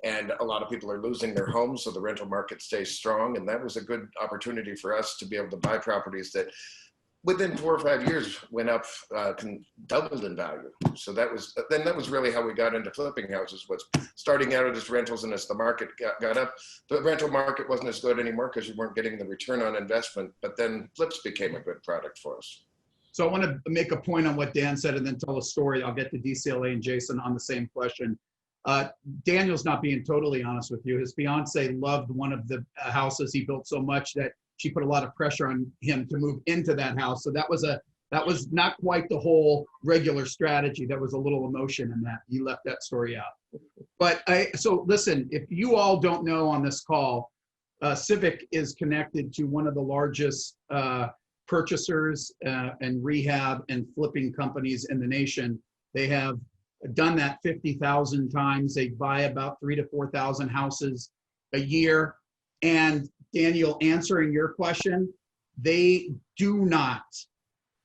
And a lot of people are losing their homes, so the rental market stays strong. And that was a good opportunity for us to be able to buy properties that within 4 or 5 years went up, doubled in value. So that was really how we got into flipping houses, was starting out as rentals, and as the market got up, the rental market wasn't as good anymore because you weren't getting the return on investment, but then flips became a good product for us. So I want to make a point on what Dan said and then tell a story. I'll get to DCLA and Jason on the same question. Daniel's not being totally honest with you. His fiance loved one of the houses he built so much that she put a lot of pressure on him to move into that house. So that was not quite the whole regular strategy. There was a little emotion in that. He left that story out. But so listen, if you all don't know on this call, Civic is connected to one of the largest purchasers and rehab and flipping companies in the nation. They have done that 50,000 times. They buy about 3,000 to 4,000 houses a year. And Daniel, answering your question, they do not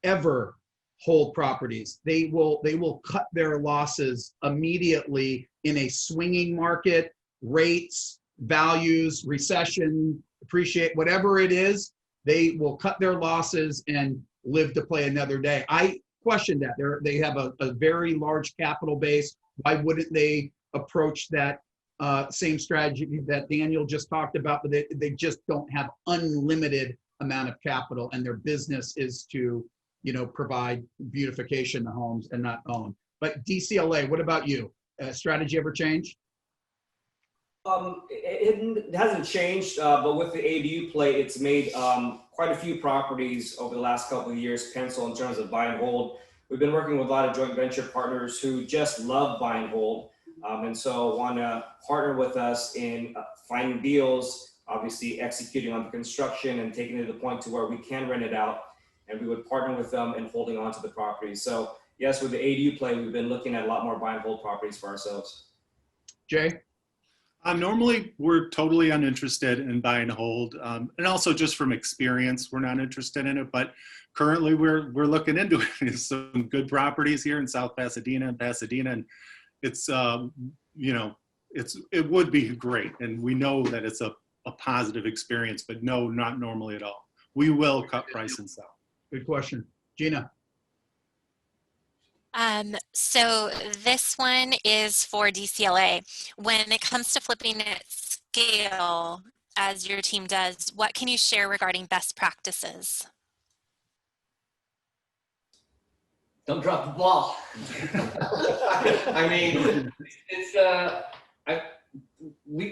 ever hold properties. They will cut their losses immediately in a swinging market, rates, values, recession, appreciate, whatever it is, they will cut their losses and live to play another day. I question that. They have a very large capital base. Why wouldn't they approach that same strategy that Daniel just talked about? But they just don't have unlimited amount of capital, and their business is to, provide beautification to homes and not own. But DCLA, what about you? Strategy ever changed? It hasn't changed, but with the ADU play, it's made quite a few properties over the last couple of years pencil in terms of buy and hold. We've been working with a lot of joint venture partners who just love buy and hold, and so want to partner with us in finding deals, obviously executing on the construction and taking it to the point to where we can rent it out, and we would partner with them in holding on to the property. So yes, with the ADU play, we've been looking at a lot more buy and hold properties for ourselves. Jay? Normally, we're totally uninterested in buy and hold, and also just from experience, we're not interested in it. But currently, we're looking into it. There's some good properties here in South Pasadena and Pasadena, and it's it would be great, and we know that it's a positive experience. But no, not normally at all. We will cut price and sell. Good question, Gina. So this one is for DCLA. When it comes to flipping at scale, as your team does, what can you share regarding best practices? Don't drop the ball. I mean,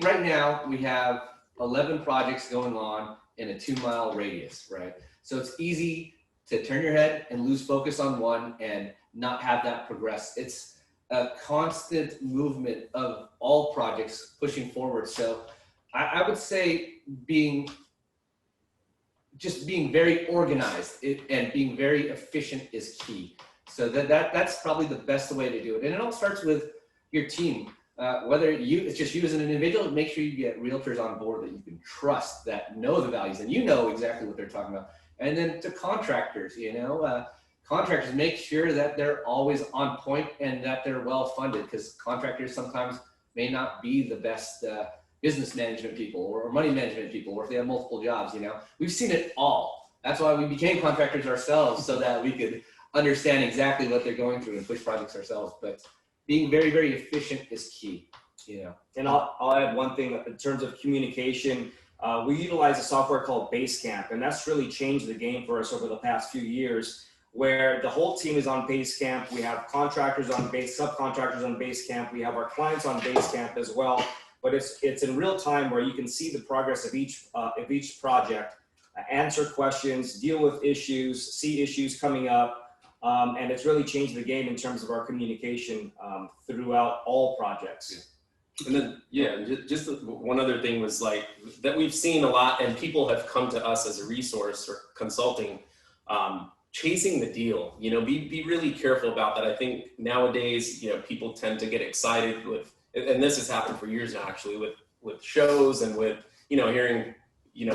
right now we have 11 projects going on in a 2-mile radius, right? So it's easy to turn your head and lose focus on one and not have that progress. It's a constant movement of all projects pushing forward. So I would say being very organized and being very efficient is key. So that's probably the best way to do it. And it all starts with your team. whether it's just you as an individual, make sure you get realtors on board that you can trust, that know the values and you know exactly what they're talking about. And then to contractors, contractors, make sure that they're always on point and that they're well funded, because contractors sometimes may not be the best business management people or money management people, or if they have multiple jobs. We've seen it all. That's why we became contractors ourselves, so that we could understand exactly what they're going through and push projects ourselves. But being very, very efficient is key. And I'll add one thing in terms of communication. We utilize a software called Basecamp, and that's really changed the game for us over the past few years, where the whole team is on Basecamp. We have contractors on subcontractors on Basecamp. We have our clients on Basecamp as well. But it's in real time, where you can see the progress of each project, answer questions, deal with issues, see issues coming up, and it's really changed the game in terms of our communication throughout all projects. And then, just one other thing was like that we've seen a lot, and people have come to us as a resource or consulting, chasing the deal. Be really careful about that. I think nowadays, people tend to get excited with, and this has happened for years now, actually, with shows and with, hearing,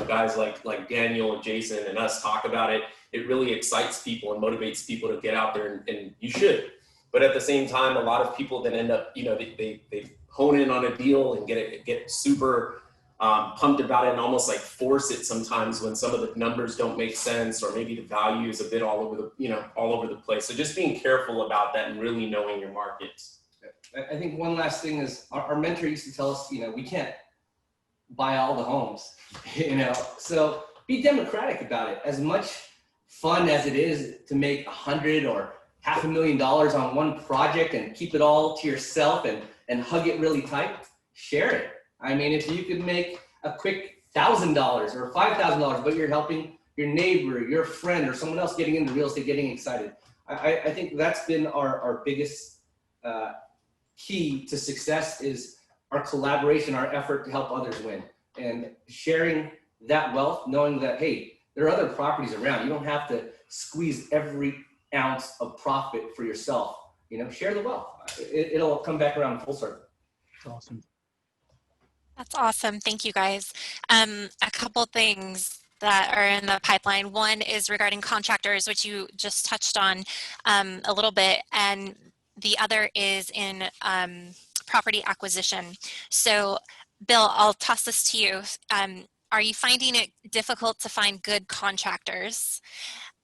guys like Daniel and Jason and us talk about it. It really excites people and motivates people to get out there, and you should. But at the same time, a lot of people then end up, they hone in on a deal and get super pumped about it, and almost like force it sometimes when some of the numbers don't make sense, or maybe the value is a bit all over the place. So just being careful about that and really knowing your markets. I think one last thing is our mentor used to tell us, we can't buy all the homes, so be democratic about it. As much fun as it is to make $100,000 or $500,000 on one project and keep it all to yourself and hug it really tight, share it. I mean, if you could make a quick $1,000 or $5,000, but you're helping your neighbor, your friend, or someone else getting into real estate, getting excited. I think that's been our biggest key to success, is our collaboration, our effort to help others win, and sharing that wealth, knowing that, hey, there are other properties around. You don't have to squeeze every ounce of profit for yourself. Share the wealth. It'll come back around full circle. Awesome. That's awesome. Thank you, guys. A couple things that are in the pipeline. One is regarding contractors, which you just touched on a little bit, and the other is in property acquisition. So, Bill, I'll toss this to you. Are you finding it difficult to find good contractors?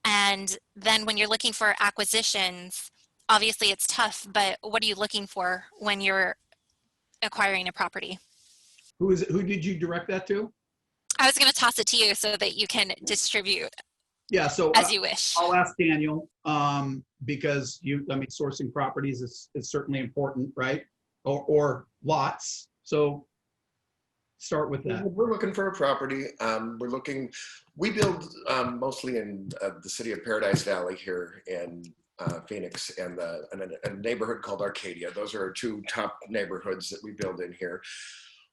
And then when you're looking for acquisitions, obviously it's tough, but what are you looking for when you're acquiring a property? Who did you direct that to? I was going to toss it to you so that you can distribute so as you wish. I'll ask Daniel, because sourcing properties is certainly important, right? Or lots. So start with that. We're looking for a property. We build mostly in the city of Paradise Valley here in Phoenix, and a neighborhood called Arcadia. Those are our two top neighborhoods that we build in here.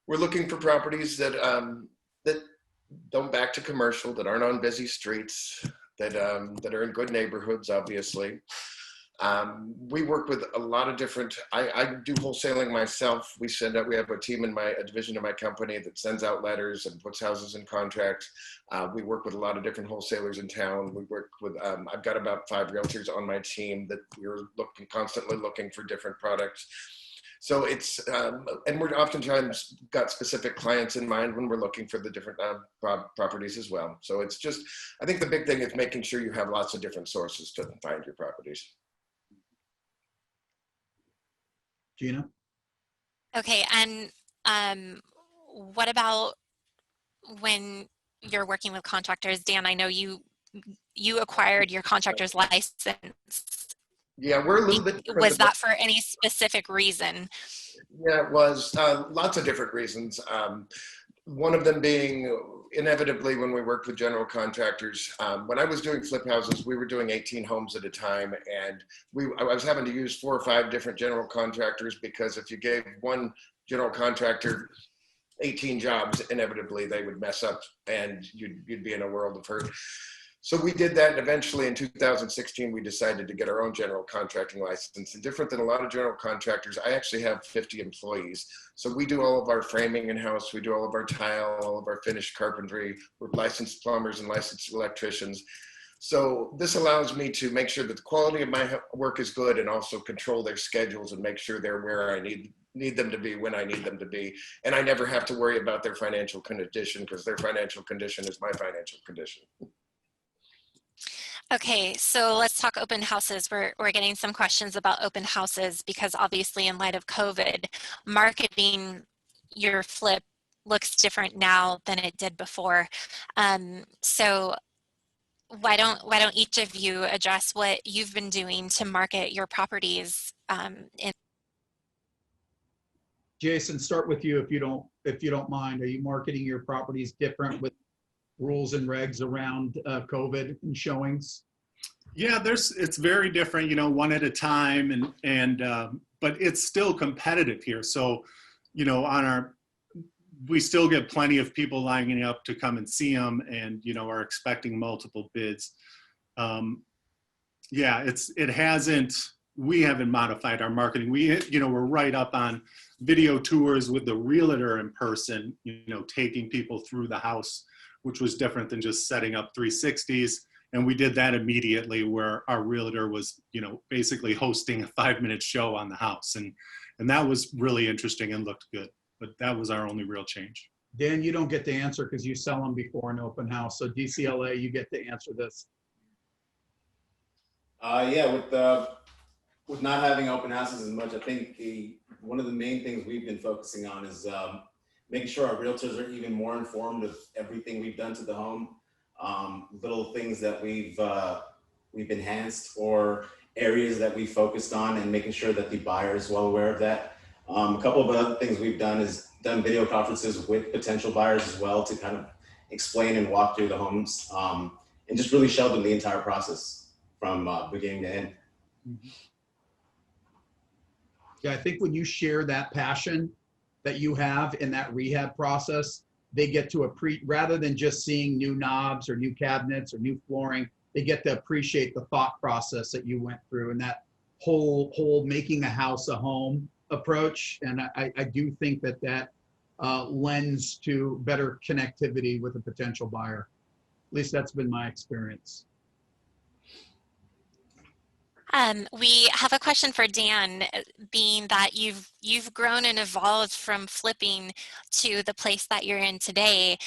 We're looking for properties that don't back to commercial, that aren't on busy streets, that are in good neighborhoods, obviously. We work with a lot of different, I do wholesaling myself. We have a team a division of my company that sends out letters and puts houses in contract. We work with a lot of different wholesalers in town. We work with, I've got about 5 realtors on my team that we're constantly looking for different products. So it's, and we're oftentimes got specific clients in mind when we're looking for the different properties as well. So it's just, I think the big thing is making sure you have lots of different sources to find your properties. Gina? Okay, and what about when you're working with contractors? Dan, I know you acquired your contractor's license. Yeah, we're a little bit. Was that for any specific reason? Yeah, it was lots of different reasons. One of them being inevitably when we worked with general contractors. When I was doing flip houses, we were doing 18 homes at a time, and I was having to use 4 or 5 different general contractors, because if you gave one general contractor 18 jobs, inevitably they would mess up and you'd be in a world of hurt. So we did that, and eventually in 2016, we decided to get our own general contracting license. And different than a lot of general contractors, I actually have 50 employees. So we do all of our framing in-house, we do all of our tile, all of our finished carpentry, we're licensed plumbers and licensed electricians. So this allows me to make sure that the quality of my work is good and also control their schedules and make sure they're where I need them to be when I need them to be. And I never have to worry about their financial condition because their financial condition is my financial condition. Okay, so let's talk open houses. We're getting some questions about open houses because obviously in light of COVID, marketing your flip looks different now than it did before. So why don't each of you address what you've been doing to market your properties? Jason, start with you if you don't mind. Are you marketing your properties different with rules and regs around COVID and showings? Yeah, it's very different, one at a time, but it's still competitive here. So, we still get plenty of people lining up to come and see them, and are expecting multiple bids. Yeah, we haven't modified our marketing. We're right up on video tours with the realtor in person, taking people through the house, which was different than just setting up 360s. And we did that immediately, where our realtor was, basically hosting a 5-minute show on the house. And that was really interesting and looked good. But that was our only real change. Dan, you don't get to answer because you sell them before an open house. So DCLA, you get to answer this. Yeah, with not having open houses as much, I think one of the main things we've been focusing on is making sure our realtors are even more informed of everything we've done to the home. Little things that we've enhanced or areas that we focused on, and making sure that the buyer is well aware of that. A couple of other things we've done is done video conferences with potential buyers as well to kind of explain and walk through the homes, and just really show them the entire process from beginning to end. Yeah, I think when you share that passion that you have in that rehab process, they get to rather than just seeing new knobs or new cabinets or new flooring, they get to appreciate the thought process that you went through and that whole making a house a home approach. And I do think that lends to better connectivity with a potential buyer. At least that's been my experience. We have a question for Dan, being that you've grown and evolved from flipping to the place that you're in today,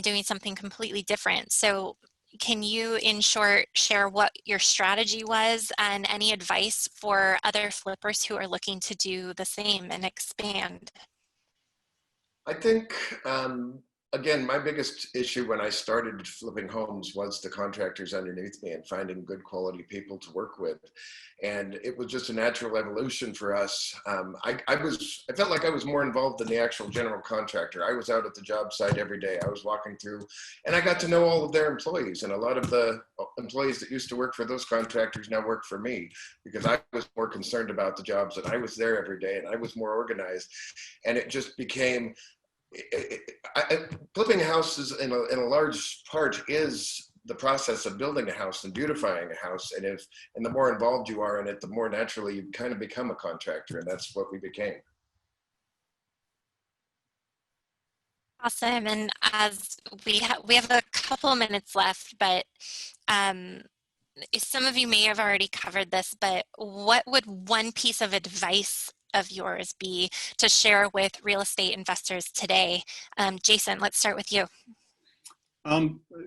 doing something completely different. So can you, in short, share what your strategy was and any advice for other flippers who are looking to do the same and expand? I think, again, my biggest issue when I started flipping homes was the contractors underneath me and finding good quality people to work with. And it was just a natural evolution for us. I felt like I was more involved than the actual general contractor. I was out at the job site every day. I was walking through, and I got to know all of their employees. And a lot of the employees that used to work for those contractors now work for me, because I was more concerned about the jobs, and I was there every day, and I was more organized. And it just became, flipping houses in a large part is the process of building a house and beautifying a house. And the more involved you are in it, the more naturally you kind of become a contractor. And that's what we became. Awesome. And as we have a couple minutes left, but some of you may have already covered this, but what would one piece of advice of yours be to share with real estate investors today? Jason, let's start with you.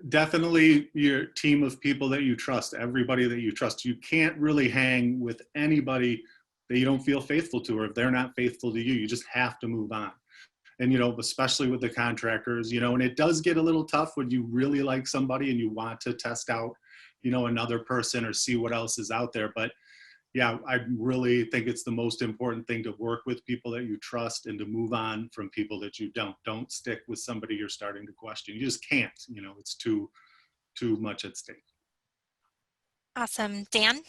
Definitely your team of people that you trust, everybody that you trust. You can't really hang with anybody that you don't feel faithful to, or if they're not faithful to you, you just have to move on. And, especially with the contractors, and it does get a little tough when you really like somebody and you want to test out, another person or see what else is out there. But yeah, I really think it's the most important thing to work with people that you trust and to move on from people that you don't. Don't stick with somebody you're starting to question. You just can't, it's too much at stake. Awesome. Dan?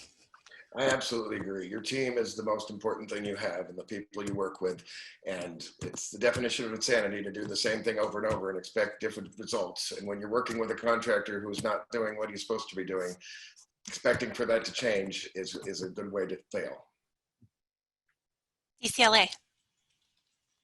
I absolutely agree. Your team is the most important thing you have and the people you work with. And it's the definition of insanity to do the same thing over and over and expect different results. And when you're working with a contractor who's not doing what he's supposed to be doing, expecting for that to change is a good way to fail. DCLA.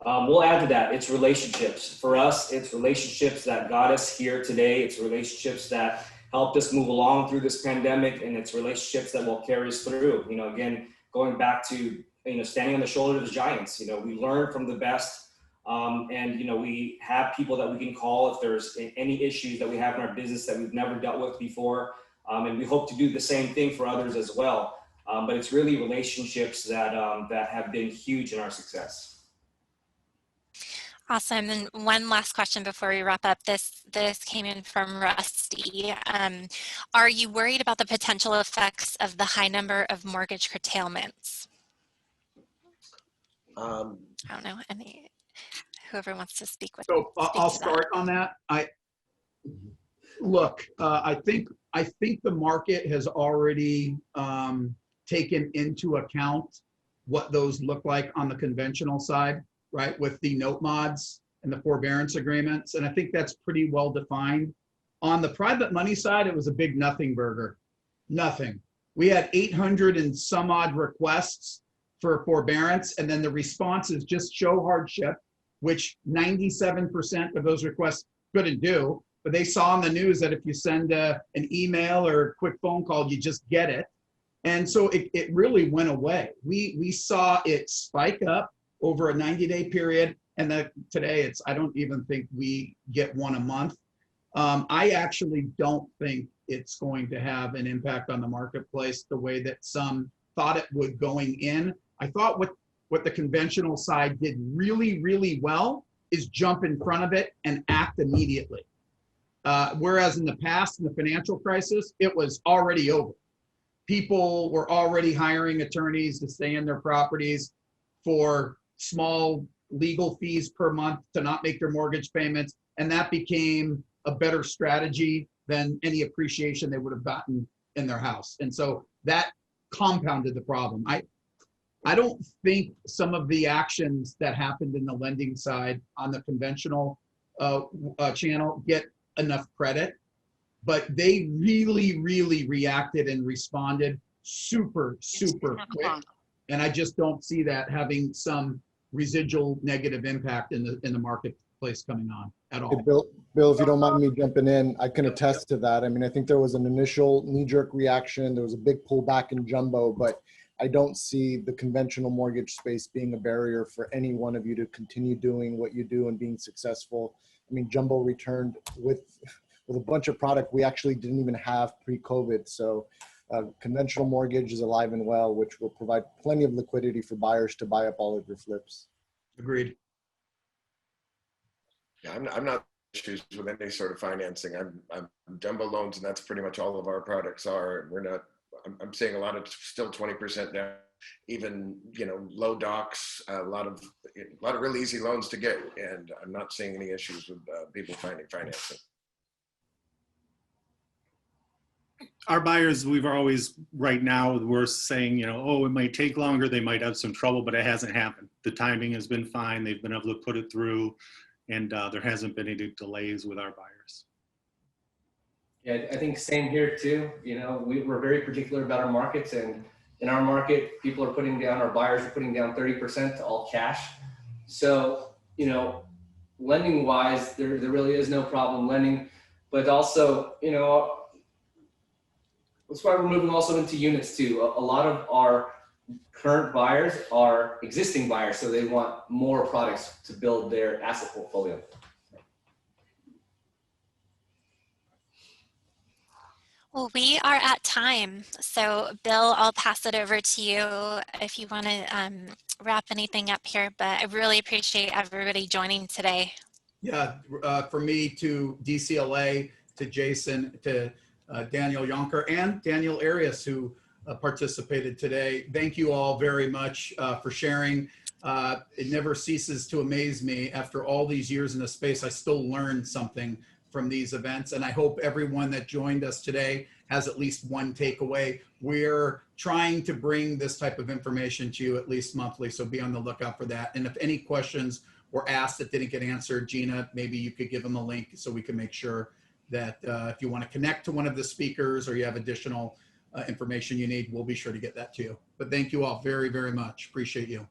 We'll add to that. It's relationships. For us, it's relationships that got us here today. It's relationships that helped us move along through this pandemic, and it's relationships that will carry us through. You know, again, going back to, standing on the shoulders of the giants. We learn from the best, and we have people that we can call if there's any issues that we have in our business that we've never dealt with before, and we hope to do the same thing for others as well. But it's really relationships that that have been huge in our success. Awesome. And one last question before we wrap up. This came in from Rusty. Are you worried about the potential effects of the high number of mortgage curtailments? I don't know. Whoever wants to speak with. So I'll start on that. Look, I think the market has already taken into account what those look like on the conventional side, right, with the note mods and the forbearance agreements. And I think that's pretty well defined. On the private money side, it was a big nothing burger. Nothing. We had 800 and some odd requests for forbearance, and then the responses just show hardship, which 97% of those requests couldn't do. But they saw on the news that if you send an email or a quick phone call, you just get it. And so it really went away. We saw it spike up over a 90-day period, and today I don't even think we get one a month. I actually don't think it's going to have an impact on the marketplace the way that some thought it would going in. I thought what the conventional side did really, really well is jump in front of it and act immediately. Whereas in the past, in the financial crisis, it was already over. People were already hiring attorneys to stay in their properties for small legal fees per month to not make their mortgage payments. And that became a better strategy than any appreciation they would have gotten in their house. And so that compounded the problem. I don't think some of the actions that happened in the lending side on the conventional channel get enough credit, but they really, really reacted and responded super, super quick. And I just don't see that having some residual negative impact in the marketplace coming on at all. Hey, Bill, if you don't mind me jumping in, I can attest to that. I mean, I think there was an initial knee-jerk reaction. There was a big pullback in jumbo, but I don't see the conventional mortgage space being a barrier for any one of you to continue doing what you do and being successful. I mean, jumbo returned with a bunch of product we actually didn't even have pre-COVID. So conventional mortgage is alive and well, which will provide plenty of liquidity for buyers to buy up all of your flips. Agreed. Yeah, I'm not issues with any sort of financing. I'm jumbo loans, and that's pretty much all of our products are. We're not. I'm seeing a lot of still 20% down, even low docs, a lot of really easy loans to get, and I'm not seeing any issues with people finding financing. Our buyers, we've always, right now, we're saying, oh, it might take longer, they might have some trouble, but it hasn't happened. The timing has been fine. They've been able to put it through, and there hasn't been any delays with our buyers. Yeah, I think same here too. We're very particular about our markets, and in our market, people are putting down, our buyers are putting down 30% to all cash. So, lending wise, there really is no problem lending, but also, that's why we're moving also into units too. A lot of our current buyers are existing buyers, so they want more products to build their asset portfolio. Well, we are at time. So Bill, I'll pass it over to you if you want to wrap anything up here, but I really appreciate everybody joining today. Yeah, for me, to DCLA, to Jason, to Daniel Yonker, and Daniel Arias, who participated today. Thank you all very much for sharing. It never ceases to amaze me. After all these years in the space, I still learn something from these events. And I hope everyone that joined us today has at least one takeaway. We're trying to bring this type of information to you at least monthly, so be on the lookout for that. And if any questions were asked that didn't get answered, Gina, maybe you could give them a link so we can make sure that if you want to connect to one of the speakers or you have additional information you need, we'll be sure to get that to you. But thank you all very, very much. Appreciate you.